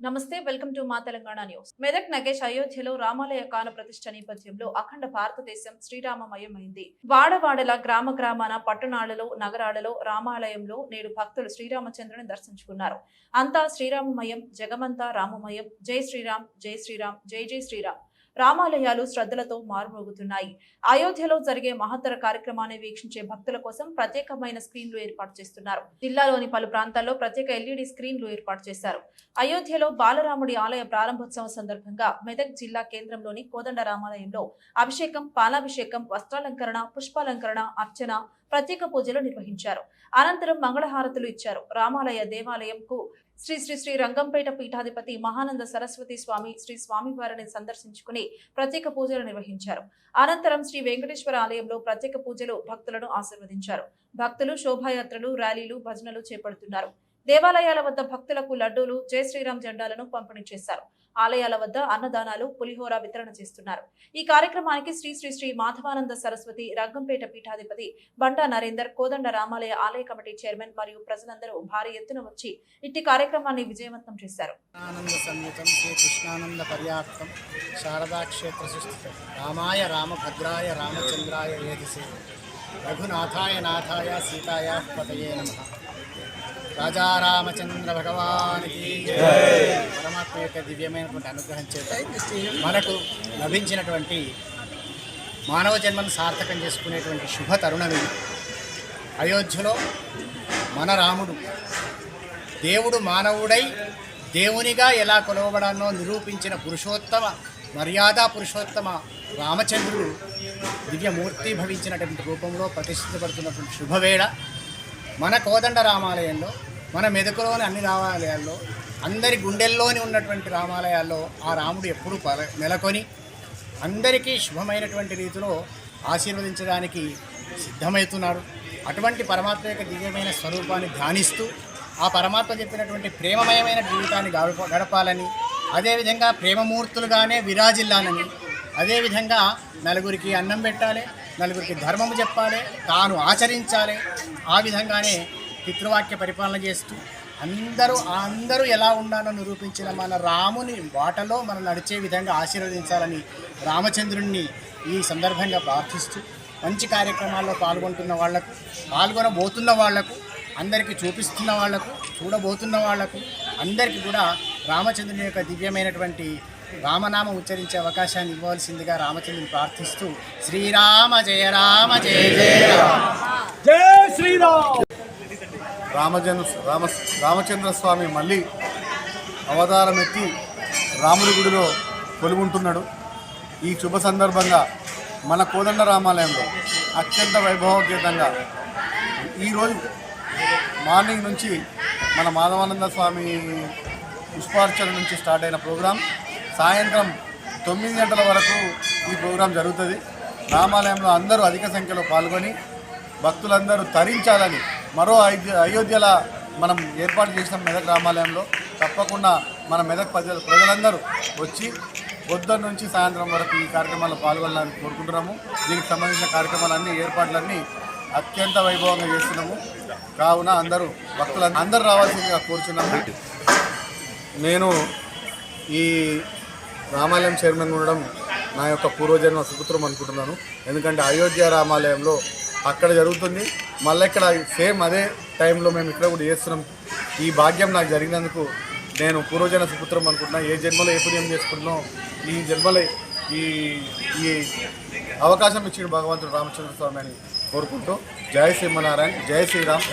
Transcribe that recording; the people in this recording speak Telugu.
నమస్తే, వెల్కమ్ టు మా తెలంగాణ న్యూస్. మెదక్ నగేష్ అయోధ్యలో రామాలయ కాల ప్రతిష్ఠ నేపథ్యంలో అఖండ భారతదేశం శ్రీరామమయమైంది. వాడవాడల గ్రామాన పట్టణాలలో నగరాలలో రామాలయంలో నేడు భక్తులు శ్రీరామచంద్రుని దర్శించుకున్నారు. అంతా శ్రీరామమయం, జగమంతా రామమయం. జై శ్రీరామ్, జై శ్రీరామ్, జై జై శ్రీరామ్. రామాలయాలు శ్రద్ధలతో మారుమోగుతున్నాయి. అయోధ్యలో జరిగే మహత్తర కార్యక్రమాన్ని వీక్షించే భక్తుల కోసం ప్రత్యేకమైన స్క్రీన్లు ఏర్పాటు చేస్తున్నారు. జిల్లాలోని పలు ప్రాంతాల్లో ప్రత్యేక ఎల్ఈడి స్క్రీన్లు ఏర్పాటు చేశారు. అయోధ్యలో బాలరాముడి ఆలయ ప్రారంభోత్సవం సందర్భంగా మెదక్ జిల్లా కేంద్రంలోని కోదండ రామాలయంలో అభిషేకం, పాలాభిషేకం, వస్త్రాలంకరణ, పుష్పాలంకరణ, అర్చన, ప్రత్యేక పూజలు నిర్వహించారు. అనంతరం మంగళహారతులు ఇచ్చారు. రామాలయ దేవాలయంకు శ్రీ శ్రీ శ్రీ రంగంపేట పీఠాధిపతి మహానంద సరస్వతి స్వామి శ్రీ స్వామివారిని సందర్శించుకుని ప్రత్యేక పూజలు నిర్వహించారు. అనంతరం శ్రీ వెంకటేశ్వర ఆలయంలో ప్రత్యేక పూజలు భక్తులను ఆశీర్వదించారు. భక్తులు శోభాయాత్రలు, ర్యాలీలు, భజనలు చేపడుతున్నారు. దేవాలయాల వద్ద భక్తులకు లడ్డూలు, జై శ్రీరామ్ జెండాలను పంపిణీ చేశారు. ఆలయాల వద్ద అన్నదానాలు, పులిహోర వితరణ చేస్తున్నారు. ఈ కార్యక్రమానికి శ్రీ శ్రీ శ్రీ మాధవానంద సరస్వతి రంగంపేట పీఠాధిపతి బండా నరేందర్, కోదండ రామాలయ ఆలయ కమిటీ చైర్మన్ మరియు ప్రజలందరూ భారీ ఎత్తున వచ్చి ఇట్టి కార్యక్రమాన్ని విజయవంతం చేశారు. రామాయ రామభద్రాయ రామచంద్రాయ వేదసే రఘునాథాయ నాథాయ సీతాయ పతయే నమః. రాజా రామచంద్ర భగవానికి పరమాత్మ యొక్క దివ్యమైనటువంటి అనుగ్రహం చేత మనకు లభించినటువంటి మానవ జన్మను సార్థకం చేసుకునేటువంటి శుభ తరుణం ఇది. అయోధ్యలో మన రాముడు దేవుడు మానవుడై దేవునిగా ఎలా కొలవబడానో నిరూపించిన పురుషోత్తమ మర్యాదా పురుషోత్తమ రామచంద్రుడు దివ్యమూర్తి భవించినటువంటి రూపంలో ప్రతిష్ఠితపడుతున్నటువంటి శుభవేళ. మన కోదండ రామాలయంలో, మన మెదకులోని అన్ని రామాలయాల్లో, అందరి గుండెల్లోని ఉన్నటువంటి రామాలయాల్లో ఆ రాముడు ఎప్పుడూ నెలకొని అందరికీ శుభమైనటువంటి రీతిలో ఆశీర్వదించడానికి సిద్ధమవుతున్నాడు. అటువంటి పరమాత్మ యొక్క దివ్యమైన స్వరూపాన్ని ధ్యానిస్తూ ఆ పరమాత్మ చెప్పినటువంటి ప్రేమమయమైన జీవితాన్ని గడపాలని, అదేవిధంగా ప్రేమమూర్తులుగానే విరాజిల్లాలని, అదేవిధంగా నలుగురికి అన్నం పెట్టాలి, నలుగురికి ధర్మము చెప్పాలి, తాను ఆచరించాలి. ఆ విధంగానే పితృవాక్య పరిపాలన చేస్తూ అందరూ ఎలా ఉండాలో నిరూపించిన మన రాముని బాటలో మనం నడిచే విధంగా ఆశీర్వదించాలని రామచంద్రుణ్ణి ఈ సందర్భంగా ప్రార్థిస్తూ మంచి కార్యక్రమాల్లో పాల్గొనబోతున్న వాళ్లకు, అందరికీ చూపిస్తున్న వాళ్లకు, చూడబోతున్న వాళ్లకు అందరికీ కూడా రామచంద్రుని యొక్క దివ్యమైనటువంటి రామనామం ఉచ్చరించే అవకాశాన్ని ఇవ్వవలసిందిగా రామచంద్రుని ప్రార్థిస్తూ శ్రీరామ జయ రామ జయ జయ రామ జయ శ్రీరామ్. రామచంద్ర స్వామి మళ్ళీ అవతారం ఎత్తి రాముడి గుడిలో కొలువుంటున్నాడు. ఈ శుభ సందర్భంగా మన కోదండ రామాలయంలో అత్యంత వైభవోపేతంగా ఈరోజు మార్నింగ్ నుంచి మన మాధవానంద స్వామి పుష్పార్చన నుంచి స్టార్ట్ అయిన ప్రోగ్రాం సాయంత్రం 9 గంటల వరకు ఈ ప్రోగ్రాం జరుగుతుంది. రామాలయంలో అందరూ అధిక సంఖ్యలో పాల్గొని భక్తులందరూ తరించాలని మరో అయోధ్యల మనం ఏర్పాటు చేసిన మెదక్ రామాలయంలో తప్పకుండా మన మెదక్ ప్రజలందరూ వచ్చి పొద్దున్న నుంచి సాయంత్రం వరకు ఈ కార్యక్రమాల్లో పాల్గొనాలని కోరుకుంటున్నాము. దీనికి సంబంధించిన కార్యక్రమాలన్నీ ఏర్పాట్లన్నీ అత్యంత వైభవంగా చేస్తున్నాము. కావున అందరూ రావాల్సిందిగా కోరుచున్నాము. నేను ఈ రామాలయం చైర్మన్ ఉండడం నా యొక్క పూర్వజన్మ సుపుత్రం అనుకుంటున్నాను. ఎందుకంటే అయోధ్య రామాలయంలో అక్కడ జరుగుతుంది, మళ్ళీ ఇక్కడ సేమ్ అదే టైంలో మేము ఇక్కడ కూడా చేస్తున్నాం. ఈ భాగ్యం నాకు జరిగినందుకు నేను పూర్వజన్మ సుపుత్రం అనుకుంటున్నాను. ఏ జన్మలో ఏ పుణ్యం చేసుకుంటున్నాం, ఈ జన్మలో ఈ అవకాశం ఇచ్చిన భగవంతుడు రామచంద్ర స్వామి అని కోరుకుంటూ జై శ్రీమన్నారాయణ, జై శ్రీరామ్.